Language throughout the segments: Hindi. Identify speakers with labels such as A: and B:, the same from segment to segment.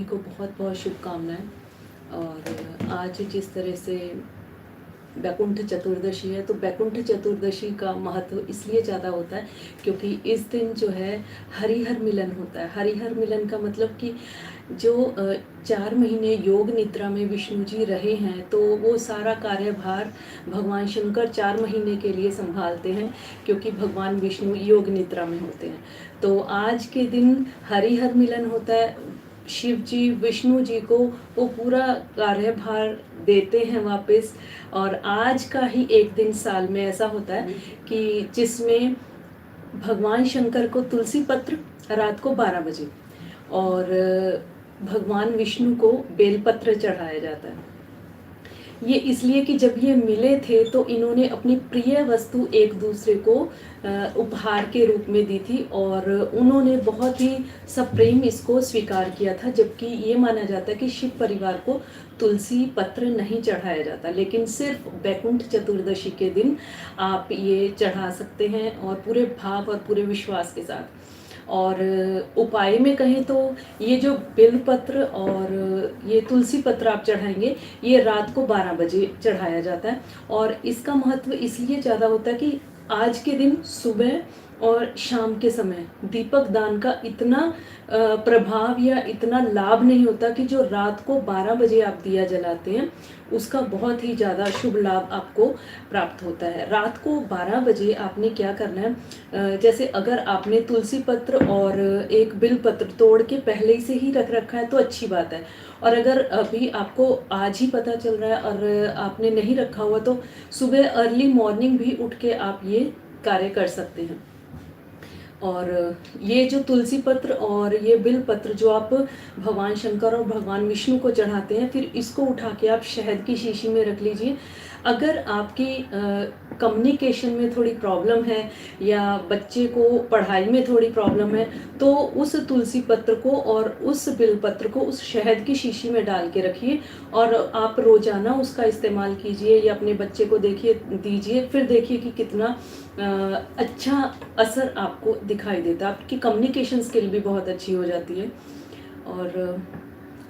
A: को बहुत बहुत शुभकामनाएं। और आज जिस तरह से बैकुंठ चतुर्दशी है, तो बैकुंठ चतुर्दशी का महत्व इसलिए ज़्यादा होता है क्योंकि इस दिन जो है हरिहर मिलन होता है। हरिहर मिलन का मतलब कि जो 4 महीने योग निद्रा में विष्णु जी रहे हैं, तो वो सारा कार्यभार भगवान शंकर 4 महीने के लिए संभालते हैं, क्योंकि भगवान विष्णु योग निद्रा में होते हैं। तो आज के दिन हरिहर मिलन होता है। शिव जी विष्णु जी को वो पूरा कार्यभार देते हैं वापस। और आज का ही एक दिन साल में ऐसा होता है कि जिसमें भगवान शंकर को तुलसी पत्र रात को 12 बजे और भगवान विष्णु को बेलपत्र चढ़ाया जाता है। ये इसलिए कि जब ये मिले थे तो इन्होंने अपनी प्रिय वस्तु एक दूसरे को उपहार के रूप में दी थी, और उन्होंने बहुत ही सप्रेम इसको स्वीकार किया था। जबकि ये माना जाता है कि शिव परिवार को तुलसी पत्र नहीं चढ़ाया जाता, लेकिन सिर्फ बैकुंठ चतुर्दशी के दिन आप ये चढ़ा सकते हैं, और पूरे भाव और पूरे विश्वास के साथ। और उपाय में कहें तो ये जो बेलपत्र और ये तुलसी पत्र आप चढ़ाएंगे, ये रात को 12 बजे चढ़ाया जाता है। और इसका महत्व इसलिए ज़्यादा होता है कि आज के दिन सुबह और शाम के समय दीपक दान का इतना प्रभाव या इतना लाभ नहीं होता कि जो रात को 12 बजे आप दिया जलाते हैं उसका बहुत ही ज़्यादा शुभ लाभ आपको प्राप्त होता है। रात को 12 बजे आपने क्या करना है, जैसे अगर आपने तुलसी पत्र और एक बिल पत्र तोड़ के पहले से ही रख रखा है तो अच्छी बात है। और अगर अभी आपको आज ही पता चल रहा है और आपने नहीं रखा हुआ, तो सुबह अर्ली मॉर्निंग भी उठ के आप ये कार्य कर सकते हैं। और ये जो तुलसी पत्र और ये बिल पत्र जो आप भगवान शंकर और भगवान विष्णु को चढ़ाते हैं, फिर इसको उठा के आप शहद की शीशी में रख लीजिए। अगर आपकी कम्युनिकेशन में थोड़ी प्रॉब्लम है या बच्चे को पढ़ाई में थोड़ी प्रॉब्लम है, तो उस तुलसी पत्र को और उस बिल पत्र को उस शहद की शीशी में डाल के रखिए, और आप रोज़ाना उसका इस्तेमाल कीजिए या अपने बच्चे को देखिए दीजिए। फिर देखिए कि कितना अच्छा असर आपको दिखाई देता है। आपकी कम्युनिकेशन स्किल भी बहुत अच्छी हो जाती है। और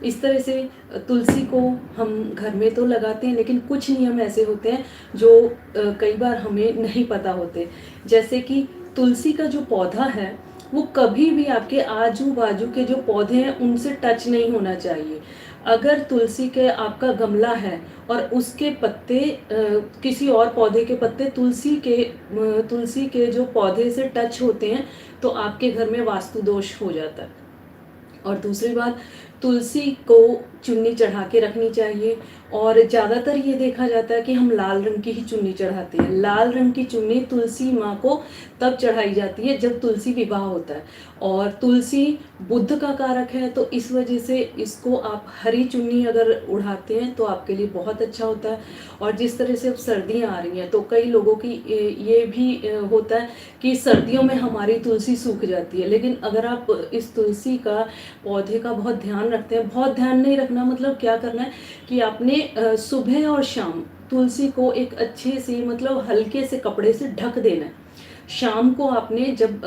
A: इस तरह से तुलसी को हम घर में तो लगाते हैं, लेकिन कुछ नियम ऐसे होते हैं जो कई बार हमें नहीं पता होते। जैसे कि तुलसी का जो पौधा है वो कभी भी आपके आजू बाजू के जो पौधे हैं उनसे टच नहीं होना चाहिए। अगर तुलसी के आपका गमला है और उसके पत्ते किसी और पौधे के पत्ते तुलसी के जो पौधे से टच होते हैं, तो आपके घर में वास्तु दोष हो जाता है। और दूसरी बात, तुलसी को चुन्नी चढ़ा के रखनी चाहिए। और ज़्यादातर ये देखा जाता है कि हम लाल रंग की ही चुन्नी चढ़ाते हैं। लाल रंग की चुन्नी तुलसी माँ को तब चढ़ाई जाती है जब तुलसी विवाह होता है, और तुलसी बुध का कारक है, तो इस वजह से इसको आप हरी चुन्नी अगर उड़ाते हैं तो आपके लिए बहुत अच्छा होता है। और जिस तरह से अब सर्दियाँ आ रही हैं, तो कई लोगों की ये भी होता है कि सर्दियों में हमारी तुलसी सूख जाती है, लेकिन अगर आप इस तुलसी का पौधे का बहुत ध्यान रखते हैं, बहुत ध्यान नहीं रखना मतलब क्या करना है कि आपने सुबह और शाम तुलसी को एक अच्छे से मतलब हल्के से कपड़े से ढक देना है। शाम को आपने जब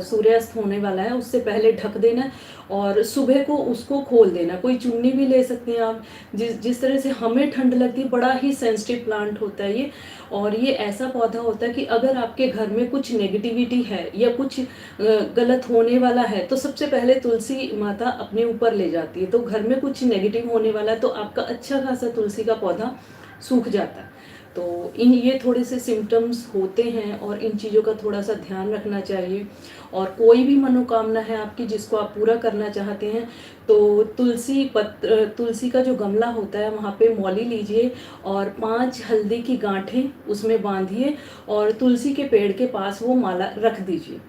A: सूर्यास्त होने वाला है उससे पहले ढक देना है, और सुबह को उसको खोल देना। कोई चुन्नी भी ले सकते हैं आप। जिस तरह से हमें ठंड लगती है, बड़ा ही सेंसिटिव प्लांट होता है ये। और ये ऐसा पौधा होता है कि अगर आपके घर में कुछ नेगेटिविटी है या कुछ गलत होने वाला है, तो सबसे पहले तुलसी माता अपने ऊपर ले जाती है। तो घर में कुछ नेगेटिव होने वाला है तो आपका अच्छा खासा तुलसी का पौधा सूख जाता है। तो ये थोड़े से सिम्टम्स होते हैं, और इन चीज़ों का थोड़ा सा ध्यान रखना चाहिए। और कोई भी मनोकामना है आपकी जिसको आप पूरा करना चाहते हैं, तो तुलसी का जो गमला होता है वहाँ पे मौली लीजिए और 5 हल्दी की गांठें उसमें बांधिए, और तुलसी के पेड़ के पास वो माला रख दीजिए।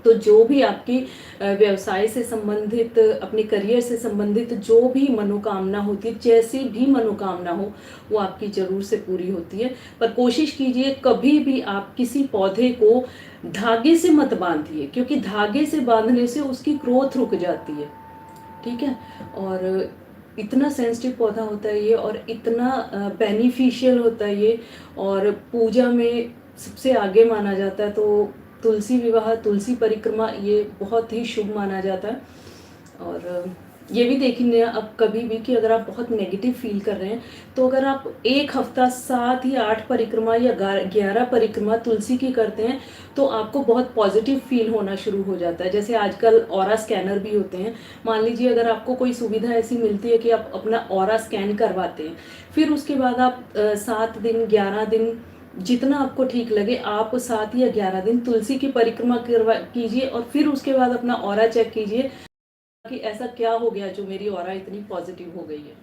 A: तो जो भी आपकी व्यवसाय से संबंधित, अपने करियर से संबंधित जो भी मनोकामना होती है, जैसी भी मनोकामना हो, वो आपकी ज़रूर से पूरी होती है। पर कोशिश कीजिए कभी भी आप किसी पौधे को धागे से मत बांधिए, क्योंकि धागे से बांधने से उसकी ग्रोथ रुक जाती है। ठीक है। और इतना सेंसिटिव पौधा होता है ये, और इतना बेनिफिशियल होता है ये, और पूजा में सबसे आगे माना जाता है। तो तुलसी विवाह, तुलसी परिक्रमा, ये बहुत ही शुभ माना जाता है। और ये भी देखिए अब कभी भी कि अगर आप बहुत नेगेटिव फील कर रहे हैं, तो अगर आप 1 हफ्ता 7 या 8 परिक्रमा या 11 परिक्रमा तुलसी की करते हैं, तो आपको बहुत पॉजिटिव फील होना शुरू हो जाता है। जैसे आजकल ऑरा स्कैनर भी होते हैं। मान लीजिए अगर आपको कोई सुविधा ऐसी मिलती है कि आप अपना ऑरा स्कैन करवाते हैं, फिर उसके बाद आप 7 दिन 11 दिन जितना आपको ठीक लगे, आप 7 या 11 दिन तुलसी की परिक्रमा करवा कीजिए और फिर उसके बाद अपना ऑरा चेक कीजिए कि ऐसा क्या हो गया जो मेरी ऑरा इतनी पॉजिटिव हो गई है।